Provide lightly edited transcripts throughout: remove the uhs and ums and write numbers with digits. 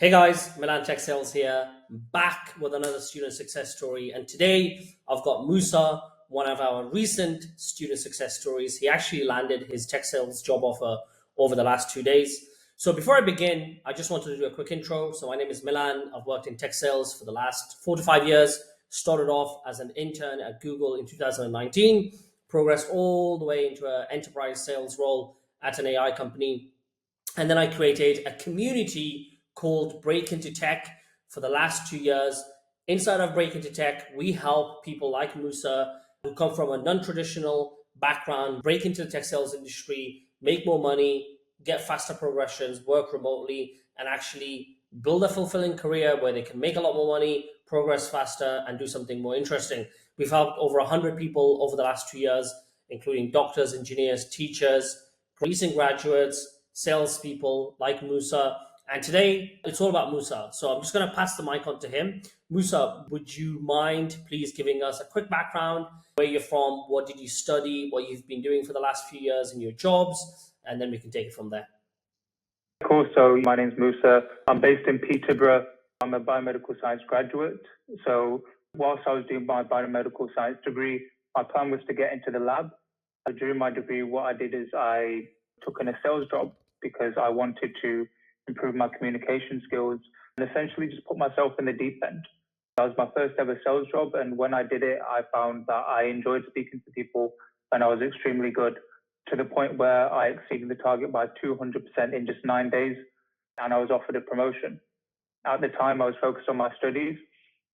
Hey guys, Milan Tech Sales here, back with another student success story. And today I've got Musa, one of our recent student success stories. He actually landed his tech sales job offer over the last 2 days. So before I begin, I just wanted to do a quick intro. So my name is Milan. I've worked in tech sales for the last 4 to 5 years. Started off as an intern at Google in 2019, progressed all the way into an enterprise sales role at an AI company. And then I created a community called Break Into Tech for the last 2 years. Inside of Break Into Tech, we help people like Musa who come from a non-traditional background break into the tech sales industry, make more money, get faster progressions, work remotely, and actually build a fulfilling career where they can make a lot more money, progress faster, and do something more interesting. We've helped over 100 people over the last 2 years, including doctors, engineers, teachers, recent graduates, salespeople like Musa. And today it's all about Musa. So I'm just going to pass the mic on to him. Musa, would you mind please giving us a quick background, where you're from, what did you study, what you've been doing for the last few years in your jobs, and then we can take it from there. Cool. So my name's Musa. I'm based in Peterborough. I'm a biomedical science graduate. So whilst I was doing my biomedical science degree, my plan was to get into the lab. During my degree, what I did is I took in a sales job because I wanted to improve my communication skills and essentially just put myself in the deep end. That was my first ever sales job. And when I did it, I found that I enjoyed speaking to people and I was extremely good, to the point where I exceeded the target by 200% in just 9 days, and I was offered a promotion. At the time, I was focused on my studies.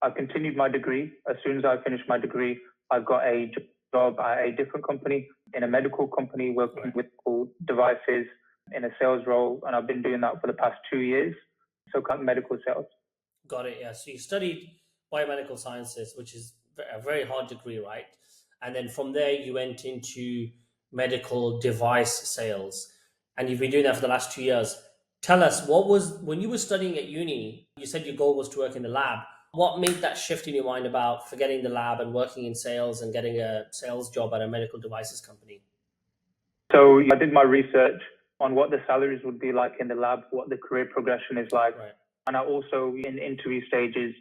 I continued my degree. As soon as I finished my degree, I got a job at a different company, in a medical company working with devices in a sales role, and I've been doing that for the past 2 years. So medical sales. Got it. Yeah. So you studied biomedical sciences, which is a very hard degree, right? And then from there, you went into medical device sales. And you've been doing that for the last 2 years. Tell us, what was, when you were studying at uni, you said your goal was to work in the lab. What made that shift in your mind about forgetting the lab and working in sales and getting a sales job at a medical devices company? So I did my research on what the salaries would be like in the lab, what the career progression is like. Right. And I also, in interview stages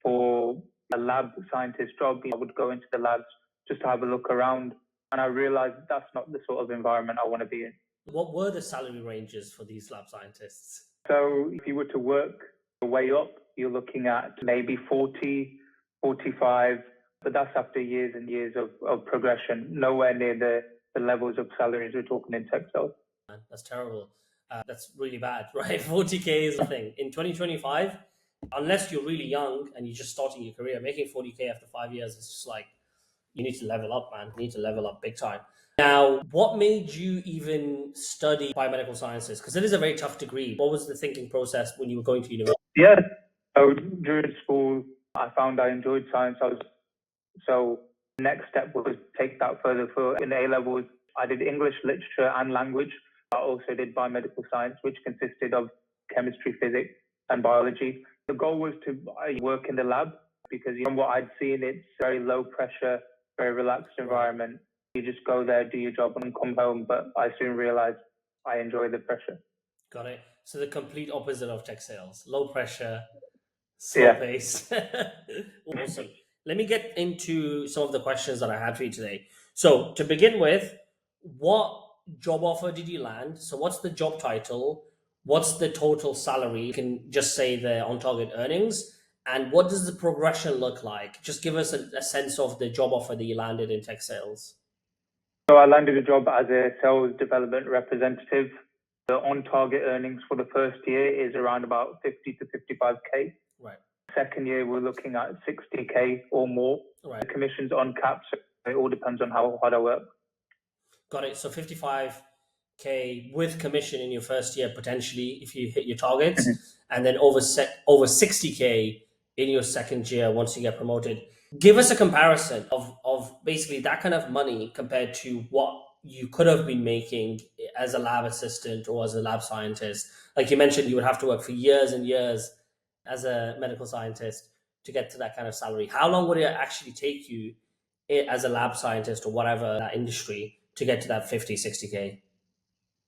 for a lab scientist job, I would go into the labs just to have a look around. And I realized that's not the sort of environment I want to be in. What were the salary ranges for these lab scientists? So if you were to work your way up, you're looking at maybe 40, 45, but that's after years and years of progression, nowhere near the levels of salaries we're talking in tech sales. That's terrible. That's really bad, right? 40K is the thing. In 2025, unless you're really young and you're just starting your career, making 40K after 5 years is just like, you need to level up, man. You need to level up big time. Now, what made you even study biomedical sciences? Because it is a very tough degree. What was the thinking process when you were going to university? Yeah. So during school, I found I enjoyed science. So next step was take that further. For in A levels, I did English literature and language. I also did biomedical science, which consisted of chemistry, physics, and biology. The goal was to work in the lab because from what I'd seen, it's very low pressure, very relaxed environment. You just go there, do your job, and come home. But I soon realized I enjoy the pressure. Got it. So the complete opposite of tech sales. Low pressure, slow pace. Awesome. Let me get into some of the questions that I had for you today. So to begin with, what job offer did you land? So what's the job title? What's the total salary? You can just say the on-target earnings. And what does the progression look like? Just give us a sense of the job offer that you landed in tech sales. So I landed a job as a sales development representative. The on-target earnings for the first year is around about 50 to 55K. Right. Second year, we're looking at 60K or more. Right. The commission's uncapped, so it all depends on how hard I work. Got it. So 55K with commission in your first year, potentially, if you hit your targets, and then over 60K in your second year once you get promoted. Give us a comparison of basically that kind of money compared to what you could have been making as a lab assistant or as a lab scientist. Like you mentioned, you would have to work for years and years as a medical scientist to get to that kind of salary. How long would it actually take you as a lab scientist or whatever that industry to get to that 50, 60K?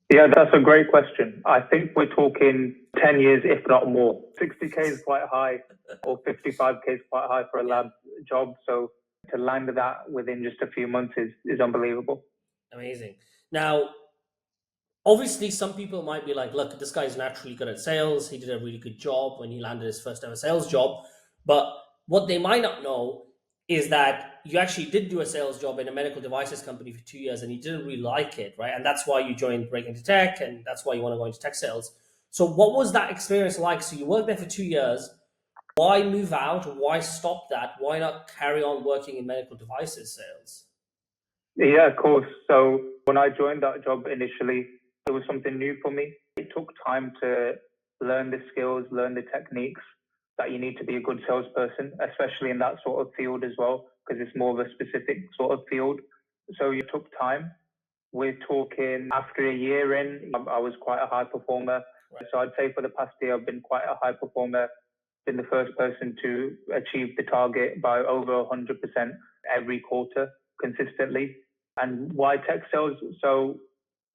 Yeah, that's a great question. I think we're talking 10 years, if not more. 60K is quite high, or 55K is quite high for a lab job. So to land that within just a few months is unbelievable. Amazing. Now, obviously, some people might be like, look, this guy's naturally good at sales. He did a really good job when he landed his first ever sales job. But what they might not know is that you actually did do a sales job in a medical devices company for 2 years and you didn't really like it, right? And that's why you joined Break Into Tech and that's why you want to go into tech sales. So, what was that experience like? So, you worked there for 2 years. Why move out? Why stop that? Why not carry on working in medical devices sales? Yeah, of course. So when I joined that job initially, it was something new for me. It took time to learn the skills, learn the techniques that you need to be a good salesperson, especially in that sort of field as well, because it's more of a specific sort of field. So it took time. We're talking after a year in, I was quite a high performer. So I'd say for the past year, I've been quite a high performer, been the first person to achieve the target by over 100% every quarter consistently. And why tech sales? So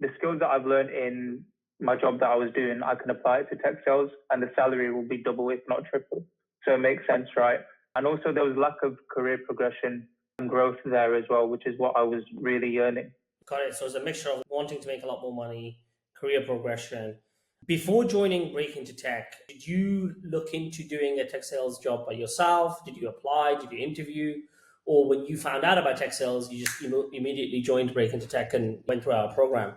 the skills that I've learned in my job that I was doing, I can apply it to tech sales and the salary will be double, if not triple. So it makes sense, right? And also there was lack of career progression and growth there as well, which is what I was really yearning. Got it. So it's a mixture of wanting to make a lot more money, career progression. Before joining Break Into Tech, did you look into doing a tech sales job by yourself? Did you apply? Did you interview? Or when you found out about tech sales, you just immediately joined Break Into Tech and went through our program?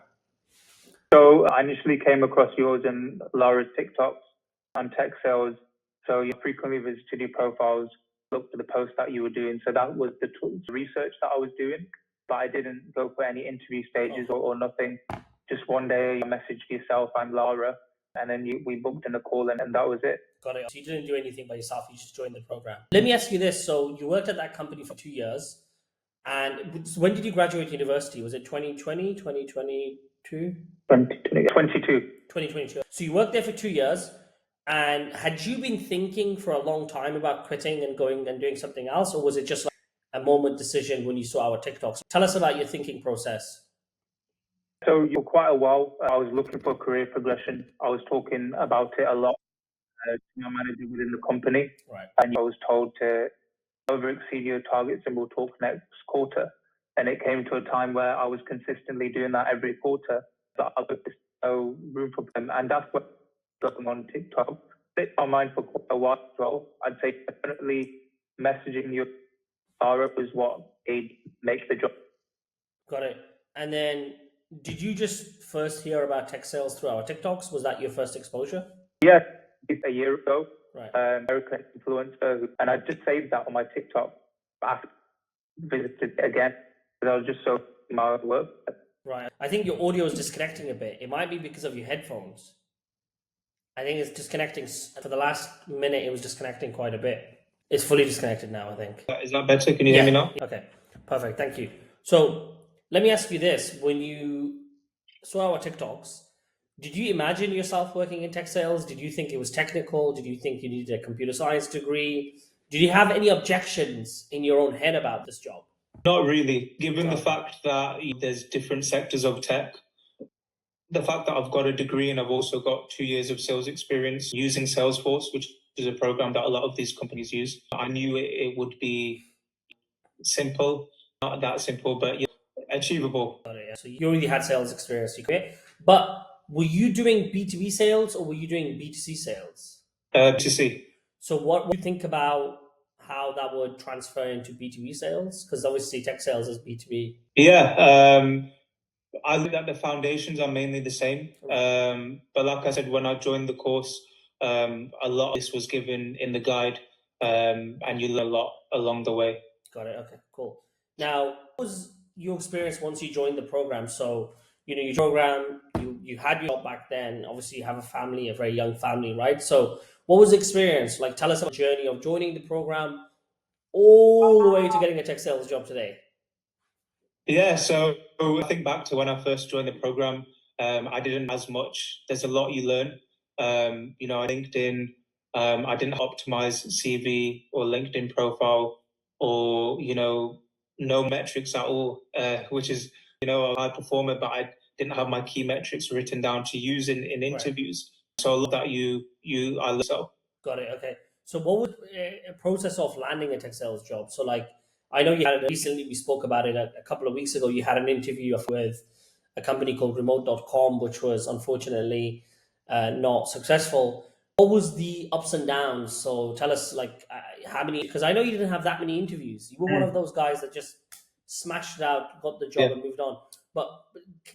So I initially came across yours and Laura's TikToks on tech sales. So you frequently visited your profiles, looked at the posts that you were doing. So that was the research that I was doing, but I didn't go for any interview stages or nothing. Just one day I messaged yourself and Laura, and then we booked in a call, and that was it. Got it. So you didn't do anything by yourself, you just joined the program. Let me ask you this. So you worked at that company for 2 years. And when did you graduate university? Was it 2020, 2022? 2022. 2022. So you worked there for 2 years. And had you been thinking for a long time about quitting and going and doing something else? Or was it just like a moment decision when you saw our TikToks? Tell us about your thinking process. So for quite a while, I was looking for career progression. I was talking about it a lot to my manager within the company. Right. And I was told to over exceed your targets and we'll talk next quarter. And it came to a time where I was consistently doing that every quarter. But I was no room for them. And that's what got them on TikTok. It's my mind for quite a while as well. I'd say definitely messaging your Laura was what made make the job. Got it. And then did you just first hear about tech sales through our TikToks? Was that your first exposure? Yes, a year ago. Right. American influencer, and I just saved that on my TikTok. I visited it again because I was just so my work. Right. I think your audio is disconnecting a bit. It might be because of your headphones. I think it's disconnecting. For the last minute, it was disconnecting quite a bit. It's fully disconnected now, I think. Is that better? Can you hear me now? Okay, perfect. Thank you. So let me ask you this. When you saw our TikToks, did you imagine yourself working in tech sales? Did you think it was technical? Did you think you needed a computer science degree? Did you have any objections in your own head about this job? Not really, given the fact that there's different sectors of tech. The fact that I've got a degree and I've also got 2 years of sales experience using Salesforce, which is a program that a lot of these companies use. I knew it would be simple, not that simple, but achievable. Got it, yeah. So you already had sales experience, okay? But were you doing B2B sales or were you doing B2C sales? B2C. So what do you think about how that would transfer into B2B sales? Because obviously tech sales is B2B. Yeah, I think that the foundations are mainly the same. But like I said, when I joined the course, a lot of this was given in the guide, and you learn a lot along the way. Got it. Okay, cool. Now, what was your experience once you joined the program? So, you program, you had your job back then. Obviously, you have a family, a very young family, right? So, what was the experience? Like, tell us about the journey of joining the program all the way to getting a tech sales job today. Yeah, so I think back to when I first joined the program, I didn't as much. There's a lot you learn. LinkedIn, I didn't optimize CV or LinkedIn profile or, no metrics at all, which is, a high performer, but didn't have my key metrics written down to use in interviews. So I love that I love so. Got it. Okay. So what would a process of landing a tech sales job? So like, I know you had it recently, we spoke about it a couple of weeks ago. You had an interview with a company called remote.com, which was unfortunately not successful. What was the ups and downs? So tell us like how many, because I know you didn't have that many interviews. You were one of those guys that just smashed it out, got the job and moved on. But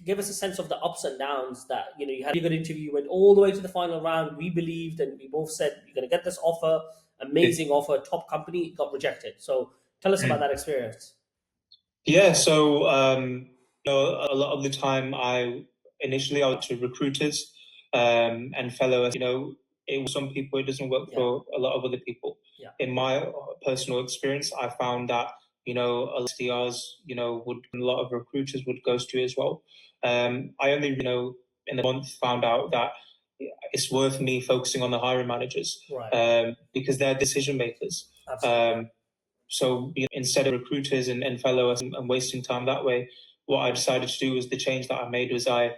give us a sense of the ups and downs that, you had a good interview, you went all the way to the final round. We believed and we both said, you're going to get this offer, amazing offer, top company, got rejected. So tell us about that experience. Yeah. So, a lot of the time initially I went to recruiters, and fellow, some people, it doesn't work for a lot of other people. Yeah. In my personal experience, I found that, SDRs, a lot of recruiters would ghost you as well. I only, in the month found out that it's worth me focusing on the hiring managers, Right. because they're decision makers. Absolutely. So instead of recruiters and fellows and wasting time that way, what I decided to do was the change that I made was I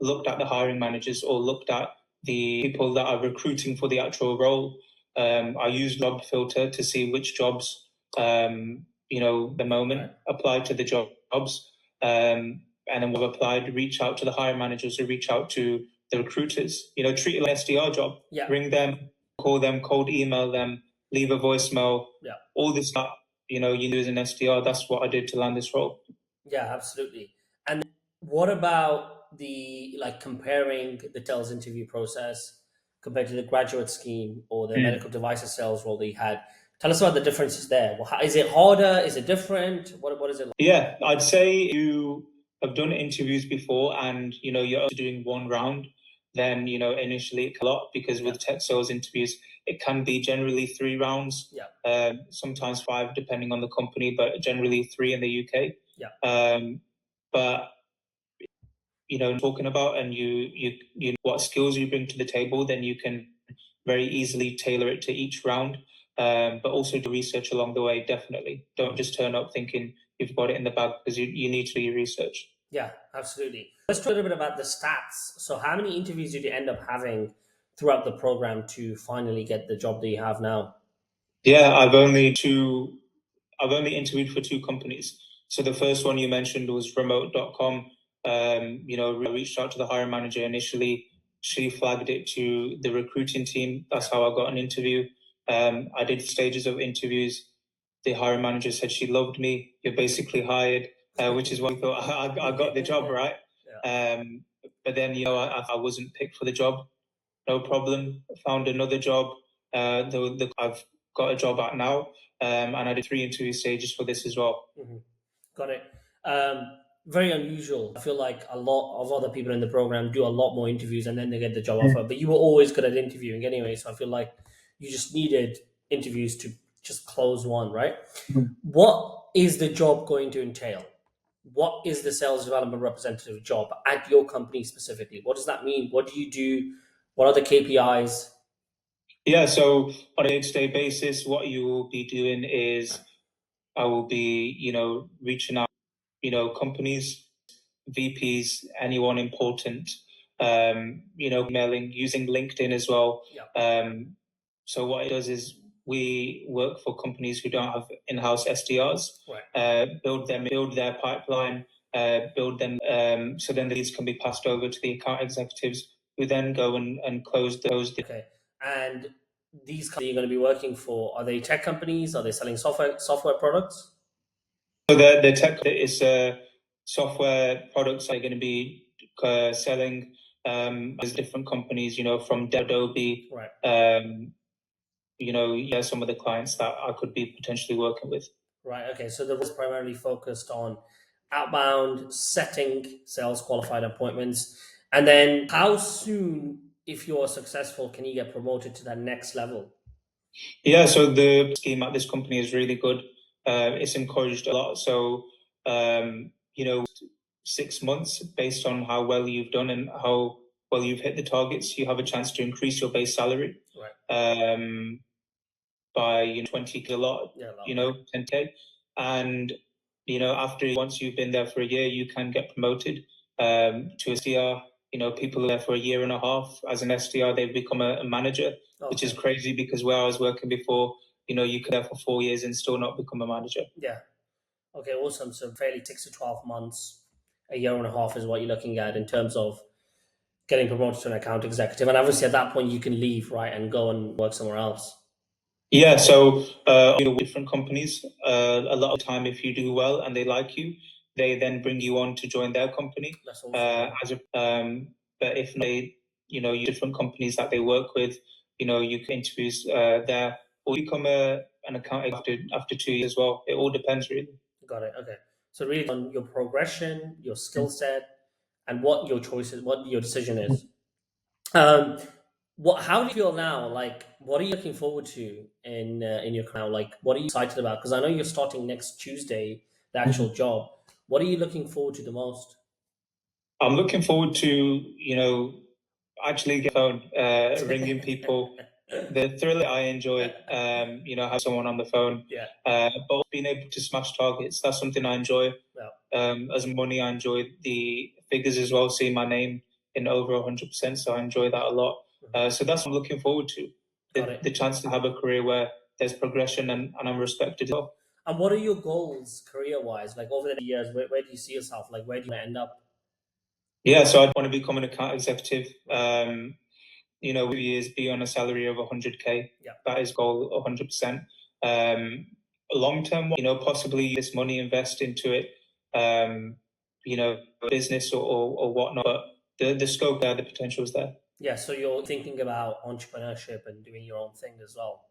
looked at the hiring managers or looked at the people that are recruiting for the actual role. I used job filter to see which jobs, the moment apply to the jobs. And then we've applied, reach out to the hiring managers or reach out to the recruiters, treat it like an SDR job, ring them, call them, cold email them, leave a voicemail, all this stuff, you do as an SDR. That's what I did to land this role. Yeah, absolutely. And what about the comparing the sales interview process compared to the graduate scheme or the medical devices sales role that you had? Tell us about the differences there. Is it harder? Is it different? What is it like? Yeah, I'd say you have done interviews before and, you're only doing one round, then, initially it's a lot because with tech sales interviews, it can be generally 3 rounds, sometimes 5 depending on the company, but generally 3 in the UK. But talking about and you what skills you bring to the table, then you can very easily tailor it to each round. But also do research along the way. Definitely, don't just turn up thinking you've got it in the bag, because you need to do your research. Yeah, absolutely. Let's talk a little bit about the stats. So, how many interviews did you end up having throughout the program to finally get the job that you have now? Yeah, I've only interviewed for 2 companies. So the first one you mentioned was remote.com. Reached out to the hiring manager initially. She flagged it to the recruiting team. That's how I got an interview. I did stages of interviews. The hiring manager said she loved me. You're basically hired, which is why I thought I got the job, right? But then, I wasn't picked for the job. No problem. Found another job. I've got a job at now, and I did 3 interview stages for this as well. Mm-hmm. Got it. Very unusual. I feel like a lot of other people in the program do a lot more interviews and then they get the job offer. But you were always good at interviewing anyway, so I feel like you just needed interviews to just close one, right? What is the job going to entail? What is the sales development representative job at your company specifically? What does that mean? What do you do? What are the KPIs? Yeah, so on a day-to-day basis, what you will be doing is I will be, reaching out, companies, VPs, anyone important, emailing, using LinkedIn as well. So what it does is we work for companies who don't have in-house SDRs, build their pipeline, build them, so then the leads can be passed over to the account executives who then go and close those. Okay. And these companies you're going to be working for, are they tech companies? Are they selling software products? So the tech is software products are going to be selling as different companies, from Adobe, some of the clients that I could be potentially working with. Right. Okay. So the role is primarily focused on outbound, setting sales qualified appointments, and then how soon, if you're successful, can you get promoted to that next level? Yeah. So the scheme at this company is really good. It's encouraged a lot. So 6 months based on how well you've done and how well you've hit the targets, you have a chance to increase your base salary. By 20K a lot, 10K. And, once you've been there for a year, you can get promoted. to a SDR. People are there for a year and a half as an SDR, they've become a manager, which is crazy because where I was working before, you could have for 4 years and still not become a manager. Yeah. Okay, awesome. So fairly 6 to 12 months, a year and a half is what you're looking at in terms of getting promoted to an account executive. And obviously at that point you can leave, right, and go and work somewhere else. Yeah, so different companies, a lot of time if you do well and they like you, they then bring you on to join their company. That's awesome. But if they, different companies that they work with, you can interviews there, or become an account after 2 years as well. It all depends really. Got it. Okay. So really on your progression, your skill set, and what your choice is, what your decision is. How do you feel now? Like, what are you looking forward to in your career? Like, what are you excited about? Because I know you're starting next Tuesday, the actual job. What are you looking forward to the most? I'm looking forward to, actually get phone, ringing people. The thrill that I enjoy, have someone on the phone. Yeah. But being able to smash targets, that's something I enjoy. Yeah. As money, I enjoy the figures as well, seeing my name in over 100%. So I enjoy that a lot. So that's what I'm looking forward to. The chance to have a career where there's progression and I'm respected as well. And what are your goals career-wise? Like over the next years, where do you see yourself? Like, where do you end up? Yeah, so I'd want to become an account executive. Years be on a salary of 100K. Yeah. That is goal 100%. Long term, possibly this money invest into it, business or whatnot. But the scope there, the potential is there. Yeah, so you're thinking about entrepreneurship and doing your own thing as well.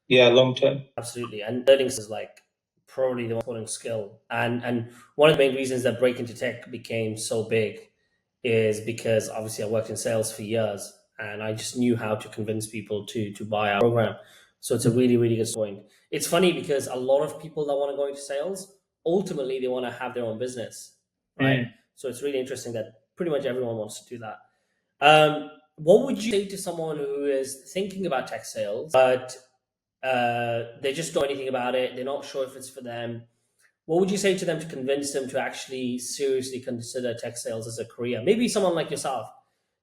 Yeah, long term. Absolutely. And learning is like probably the most important skill. And one of the main reasons that Break Into Tech became so big is because obviously I worked in sales for years and I just knew how to convince people to buy our program. So it's a really, really good point. It's funny because a lot of people that want to go into sales, ultimately they want to have their own business, right? So it's really interesting that pretty much everyone wants to do that. What would you say to someone who is thinking about tech sales, but they just don't know anything about it, they're not sure if it's for them? What would you say to them to convince them to actually seriously consider tech sales as a career? Maybe someone like yourself.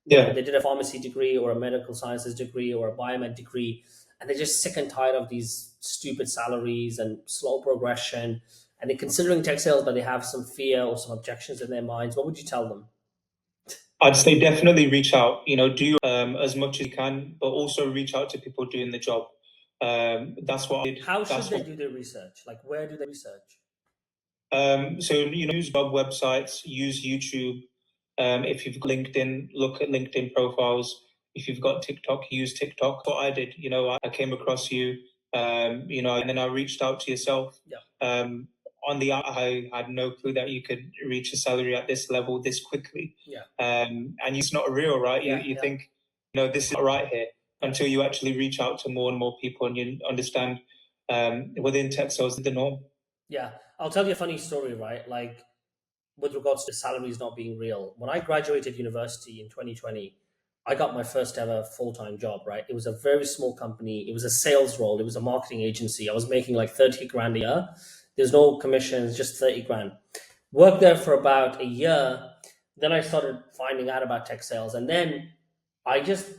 Yeah. They did a pharmacy degree or a medical sciences degree or a biomed degree, and they're just sick and tired of these stupid salaries and slow progression, and they're considering tech sales, but they have some fear or some objections in their minds. What would you tell them? I'd say definitely reach out, do as much as you can, but also reach out to people doing the job. That's what I did. How should they do their research? Like, where do they research? So, use job websites, use YouTube. If you've got LinkedIn, look at LinkedIn profiles. If you've got TikTok, use TikTok. What I did, I came across you, and then I reached out to yourself. Yeah. On the app, I had no clue that you could reach a salary at this level this quickly. Yeah. And it's not real, right? You think, this is not right here until you actually reach out to more and more people and you understand within tech sales the norm. Yeah. I'll tell you a funny story, right? Like, with regards to salaries not being real. When I graduated university in 2020, I got my first ever full-time job, right? It was a very small company. It was a sales role. It was a marketing agency. I was making like 30 grand a year. There's no commissions, just 30 grand. Worked there for about a year. Then I started finding out about tech sales. And then I just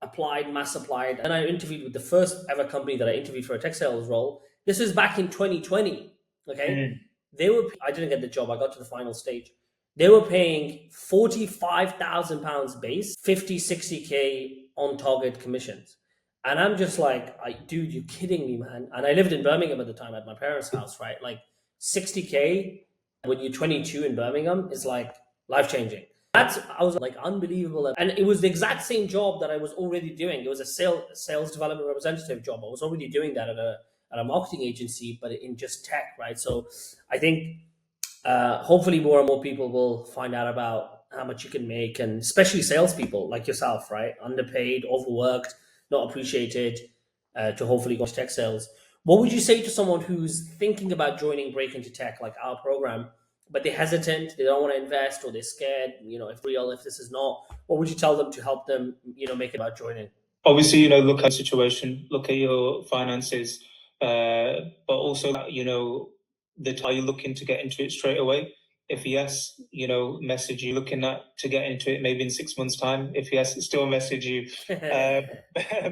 mass applied. And I interviewed with the first ever company that I interviewed for a tech sales role. This was back in 2020, okay? I didn't get the job. I got to the final stage. They were paying £45,000 base, 50, 60K on target commissions. And I'm just like, dude, you're kidding me, man. And I lived in Birmingham at the time at my parents' house, right? Like 60K when you're 22 in Birmingham is like life-changing. I was like, unbelievable. And it was the exact same job that I was already doing. It was a sales development representative job. I was already doing that at a marketing agency, but in just tech, right? So I think hopefully more and more people will find out about how much you can make, and especially salespeople like yourself, right? Underpaid, overworked, not appreciated, to hopefully go to tech sales. What would you say to someone who's thinking about joining Break Into Tech, like our program, but they're hesitant, they don't want to invest, or they're scared, if this is not? What would you tell them to help them, make it about joining? Obviously, look at the situation, look at your finances, but also, are you looking to get into it straight away? If yes, message you. Looking to get into it maybe in 6 months' time. If yes, still message you.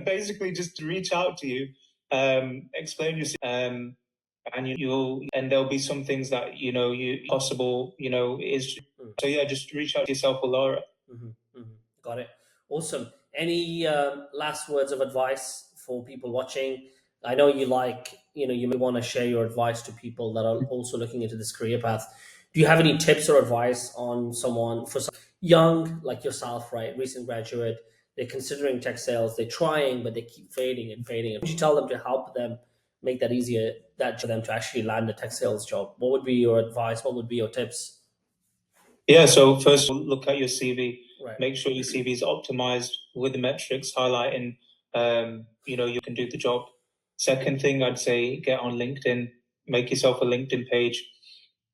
Basically, just reach out to you, explain your and there'll be some things that you possible is. So yeah, just reach out to yourself or Laura. Got it. Awesome. Any last words of advice for people watching? I know you may want to share your advice to people that are also looking into this career path. Do you have any tips or advice on someone young like yourself, right? Recent graduate, they're considering tech sales, they're trying, but they keep fading and fading. Would you tell them to help them make that easier, that for them to actually land a tech sales job? What would be your advice? What would be your tips? Yeah, so first look at your CV. Right. Make sure your CV is optimized with the metrics highlighting, you can do the job. Second thing, I'd say get on LinkedIn, make yourself a LinkedIn page.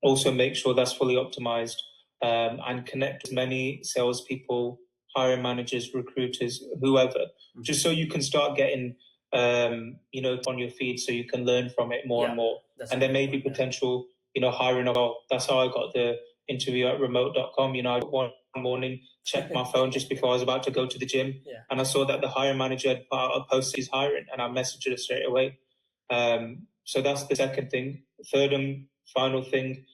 Also, make sure that's fully optimized, and connect with many salespeople, hiring managers, recruiters, whoever, just so you can start getting, on your feed, so you can learn from it more and more. And there may be potential, hiring. That's how I got the interview at remote.com. I one morning checked my phone just before I was about to go to the gym, and I saw that the hiring manager had put out a post he's hiring, and I messaged her straight away. So that's the second thing. Third and final thing,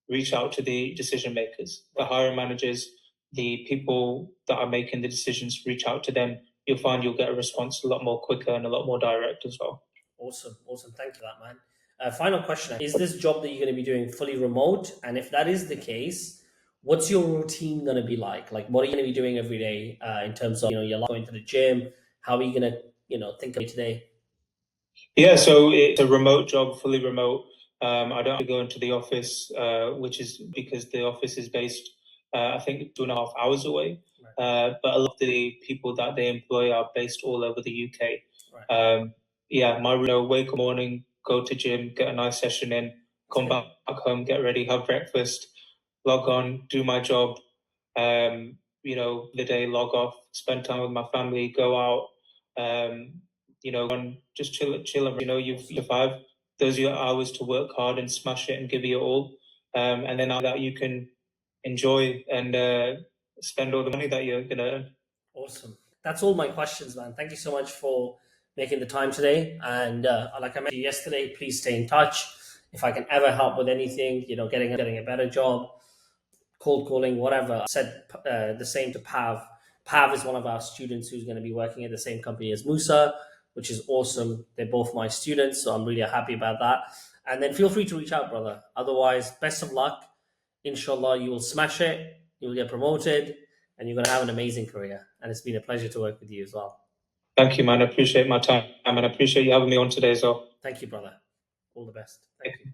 reach out to the decision makers, the hiring managers, the people that are making the decisions. Reach out to them. You'll find you'll get a response a lot more quicker and a lot more direct as well. Awesome. Thank you for that, man. Final question: is this job that you're going to be doing fully remote? And if that is the case, what's your routine going to be like? Like, what are you going to be doing every day in terms of you're going to the gym? How are you going to think of it today? Yeah, so it's a remote job, fully remote. I don't have to go into the office, which is because the office is based, I think, 2.5 hours away. But a lot of the people that they employ are based all over the UK. Yeah, my wake up morning, go to gym, get a nice session in, come back home, get ready, have breakfast, log on, do my job. The day, log off, spend time with my family, go out. And just chill. You survive. Those are your hours to work hard and smash it and give it your all. And then after that, you can enjoy and spend all the money that you're gonna earn. Awesome. That's all my questions, man. Thank you so much for making the time today. And like I mentioned yesterday, please stay in touch. If I can ever help with anything, getting a better job, cold calling, whatever. I said the same to Pav. Pav is one of our students who's going to be working at the same company as Musa, which is awesome. They're both my students, so I'm really happy about that. And then feel free to reach out, brother. Otherwise, best of luck. Inshallah, you will smash it. You will get promoted, and you're going to have an amazing career. And it's been a pleasure to work with you as well. Thank you, man. I appreciate my time, and I appreciate you having me on today as well. Thank you, brother. All the best. Thank you.